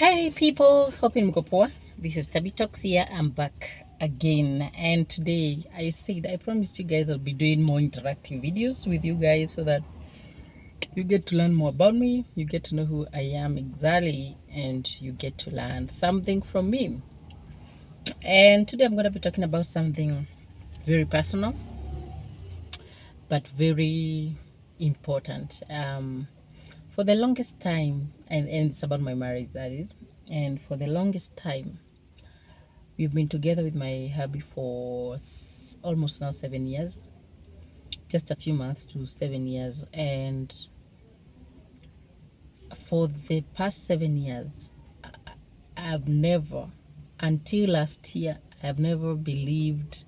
Hey people, hoping mko poa. This is Tabby Talks here. I'm back again, and today I promised you guys I'll be doing more interactive videos with you guys so that you get to learn more about me, you get to know who I am exactly, and you get to learn something from me. And today I'm going to be talking about something very personal but very important. For the longest time, and it's about my marriage, that is, and for the longest time we've been together with my hubby for almost now 7 years, just a few months to 7 years. And for the past 7 years, I've never, until last year, I've never believed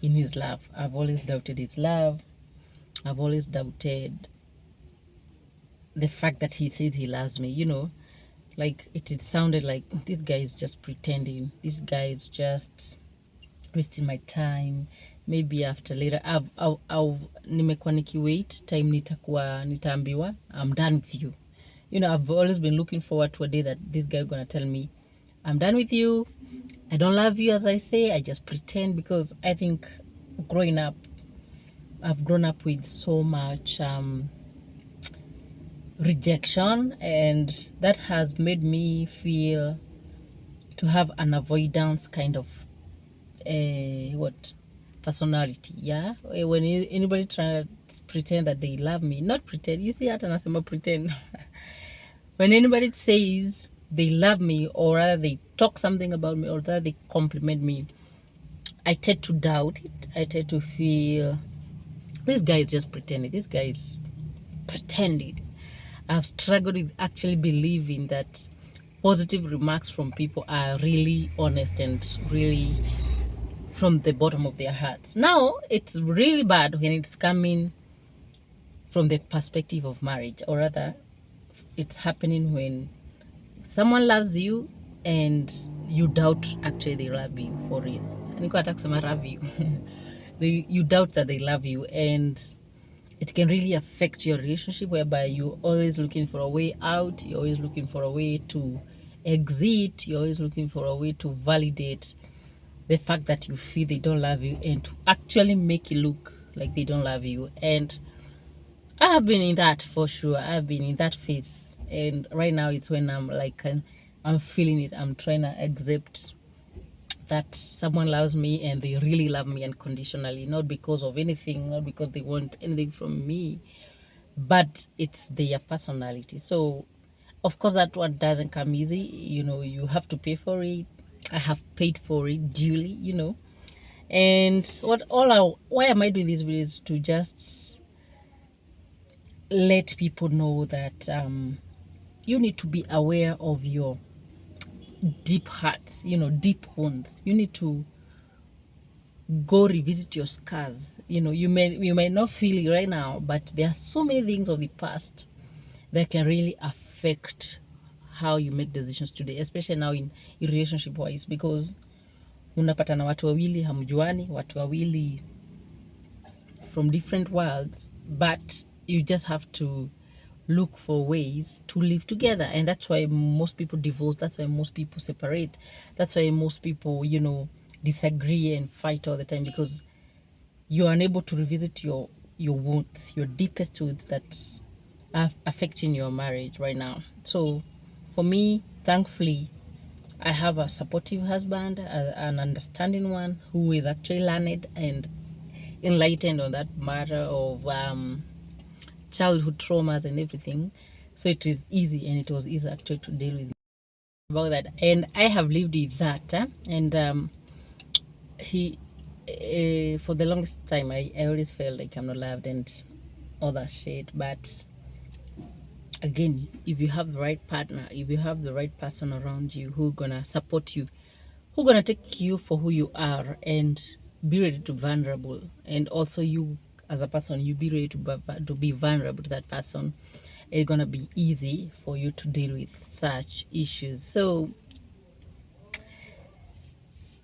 in his love. I've always doubted his love. I've always doubted the fact that he says he loves me. Like it sounded like this guy is just pretending. This guy is just wasting my time. Maybe after later nimekuwa nikiwait time nitaambiwa I'm done with you. I've always been looking forward to a day that this guy gonna tell me I'm done with you. I don't love you as I say. I just pretend, because I think growing up, I've grown up with so much rejection, and that has made me feel to have an avoidance kind of personality. Yeah, when anybody try to pretend that they love me, not pretend, you see, hata nasema pretend. When anybody says they love me, or rather they talk something about me, or rather they compliment me, I tend to doubt it. I tend to feel this guy is just pretending. This guy is pretending. I've struggled with actually believing that positive remarks from people are really honest and really from the bottom of their hearts. Now, it's really bad when it's coming from the perspective of marriage, or rather, it's happening when someone loves you and you doubt actually they love you for real. Niko hata kusema love you. You doubt that they love you, and it can really affect your relationship, whereby you're always looking for a way out, you're always looking for a way to exit, you're always looking for a way to validate the fact that you feel they don't love you, and to actually make it look like they don't love you. And I have been in that, for sure. I've been in that phase, and right now it's when I'm like, I'm feeling it. I'm trying to accept that someone loves me and they really love me unconditionally, not because of anything, not because they want anything from me, but it's their personality. So of course that one doesn't come easy. You have to pay for it. I have paid for it duly. And why am I doing this video is to just let people know that you need to be aware of your deep hearts, deep wounds. You need to go revisit your scars. You may not feel it right now, but there are so many things of the past that can really affect how you make decisions today, especially now in relationship wise, because unapata na watu wawili hamjuani, watu wawili from different worlds, but you just have to look for ways to live together. And that's why most people divorce, that's why most people separate, that's why most people disagree and fight all the time, because you're unable to revisit your wounds, your deepest wounds that are affecting your marriage right now. So for me, thankfully, I have a supportive husband, an understanding one, who is actually learned and enlightened on that matter of childhood traumas and everything. So it is easy, and it was easy actually to deal with about that. And I have lived with that, and he for the longest time I always felt like I'm not loved and all that shit. But again, if you have the right partner, if you have the right person around you who gonna support you, who gonna take you for who you are, and be ready to be vulnerable, and also you as a person, you be ready to be vulnerable to that person, it's gonna be easy for you to deal with such issues. So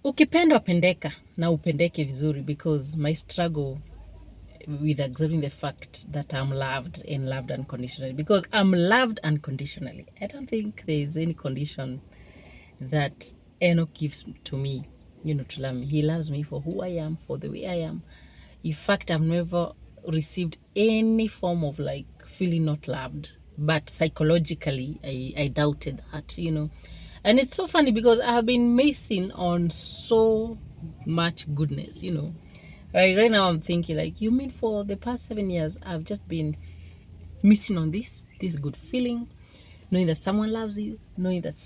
ukipenda pendeka na upendeke vizuri, because my struggle with accepting the fact that I'm loved and loved unconditionally, because I'm loved unconditionally. I don't think there's any condition that Enoch gives to me, to love me. He loves me for who I am, for the way I am. In fact, I've never received any form of like feeling not loved, but psychologically, I doubted that. And it's so funny because I have been missing on so much goodness. Right now, I'm thinking like, you mean for the past 7 years, I've just been missing on this good feeling, knowing that someone loves you, knowing that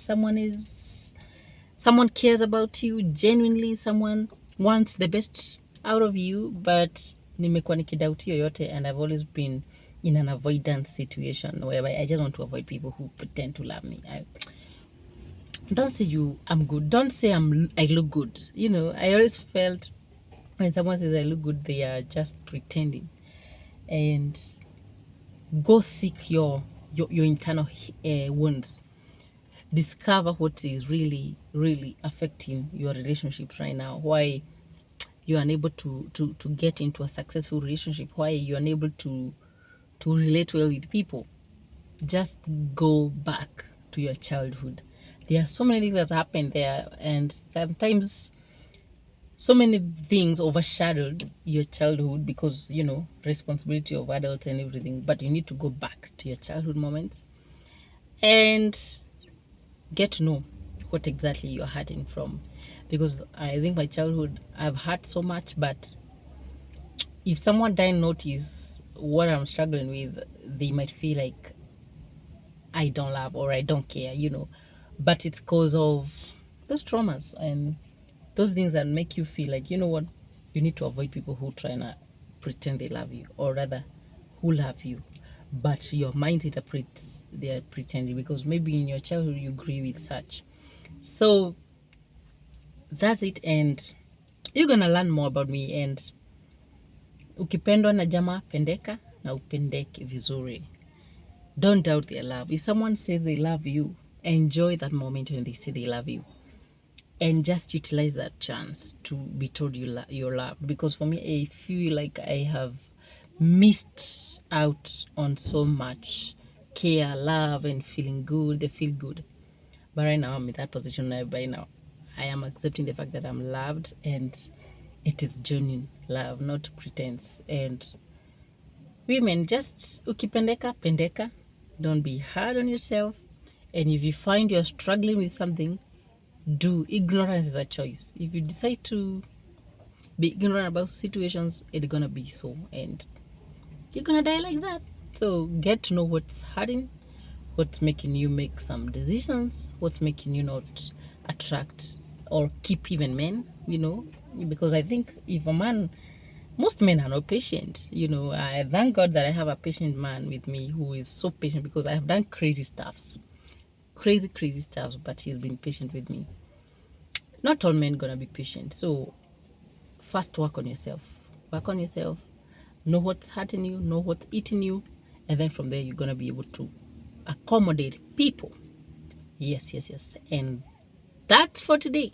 someone cares about you genuinely, someone wants the best out of you, but nimekuwa nikidoubt yoyote, and I've always been in an avoidance situation whereby I just want to avoid people who pretend to love me. Don't say I'm good. Don't say I look good. I always felt when someone says I look good, they are just pretending. And go seek your internal wounds. Discover what is really, really affecting your relationships right now. Why you're unable to get into a successful relationship. Why you're unable to relate well with people. Just go back to your childhood. There are so many things that happen there, and sometimes so many things overshadowed your childhood because responsibility of adults and everything. But you need to go back to your childhood moments and get to know what exactly you're hurting from, because I think my childhood, I've hurt so much, but if someone didn't notice what I'm struggling with, they might feel like I don't love or I don't care. But it's because of those traumas and those things that make you feel like, what, you need to avoid people who try and pretend they love you, or rather who love you, but your mind interprets they're pretending, because maybe in your childhood you grew with such. So that's it, and you're gonna learn more about me. And ukipendwa na jamaa, pendeka na upendeke vizuri. Don't doubt their love. If someone says they love you, enjoy that moment when they say they love you, and just utilize that chance to be told you're loved. Because for me, I feel like I have missed out on so much care, love, and feeling good. They feel good. But right now, I'm in that position. Right now, I am accepting the fact that I'm loved, and it is genuine love, not pretense. And women, just ukipendeka, pendeka. Don't be hard on yourself. And if you find you're struggling with something, ignorance is a choice. If you decide to be ignorant about situations, it's gonna be so, and you're gonna die like that. So get to know what's hurting, what's making you make some decisions, what's making you not attract or keep even men, because I think if a man, most men are not patient. I thank God that I have a patient man with me who is so patient, because I have done crazy stuffs, but he's been patient with me. Not all men gonna be patient. So first work on yourself. Know what's hurting you, know what's eating you, and then from there you're gonna be able to accommodate people. Yes. And that's for today.